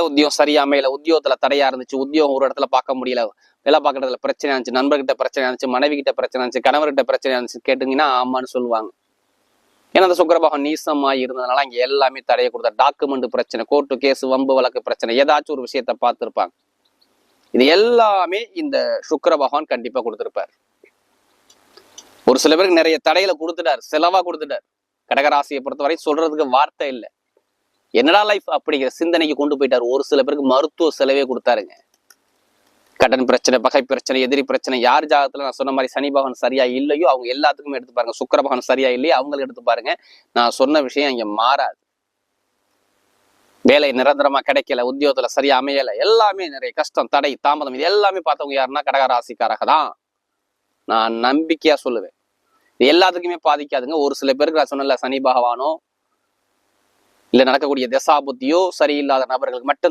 உத்தியோகம் சரியா அமையல, உத்தியோகத்துல தடையா இருந்துச்சு, உத்தியோகம் ஒரு இடத்துல பார்க்க முடியல, வேலை பார்க்கறதுல பிரச்சனை இருந்துச்சு, நண்பர்கிட்ட பிரச்சனை இருந்துச்சு, மனைவி கிட்ட பிரச்சனை இருந்துச்சு, கணவர்கிட்ட பிரச்சனை இருந்துச்சு கேட்டீங்கன்னா ஆமான்னு சொல்லுவாங்க. ஏன்னா அந்த சுக்கிர பகவான் நீசமா இருந்ததுனால அங்க எல்லாமே தடையை கொடுத்தாரு. டாக்குமெண்ட் பிரச்சனை, கோர்ட்டு கேஸ், வம்பு வழக்கு பிரச்சனை, ஏதாச்சும் ஒரு விஷயத்த பார்த்திருப்பாங்க. இது எல்லாமே இந்த சுக்கிர பகவான் கண்டிப்பா கொடுத்திருப்பார். ஒரு சில பேருக்கு நிறைய தடைகளை கொடுத்துட்டாரு, செலவா கொடுத்துட்டாரு. கடகராசியை பொறுத்தவரை சொல்றதுக்கு வார்த்தை இல்லை. என்னடா லைஃப் அப்படிங்கிற சிந்தனைக்கு கொண்டு போயிட்டாரு. ஒரு சில பேருக்கு மருத்துவ செலவே கொடுத்தாருங்க. கடன் பிரச்சனை, பகை பிரச்சனை, எதிரி பிரச்சனை. யார் ஜாதகத்துல நான் சொன்ன மாதிரி சனி பகவான் சரியா இல்லையோ அவங்க எல்லாத்துக்குமே எடுத்து பாருங்க. சுக்கிர பகவான் சரியா இல்லையோ அவங்களுக்கு எடுத்து பாருங்க. நான் சொன்ன விஷயம் இங்க மாறாது. வேலை நிரந்தரமா கிடைக்கல, உத்தியோகத்துல சரியா அமையல, எல்லாமே நிறைய கஷ்டம், தடை, தாமதம், இது எல்லாமே பார்த்தவங்க யாருன்னா கடகராசிக்காரக தான். நான் நம்பிக்கையா சொல்லுவேன். இது எல்லாத்துக்குமே பாதிக்காதுங்க. ஒரு சில பேருக்கு நான் சொன்னல, சனி பகவானோ இல்ல நடக்கக்கூடிய தசாபுத்தியோ சரியில்லாத நபர்களுக்கு மட்டும்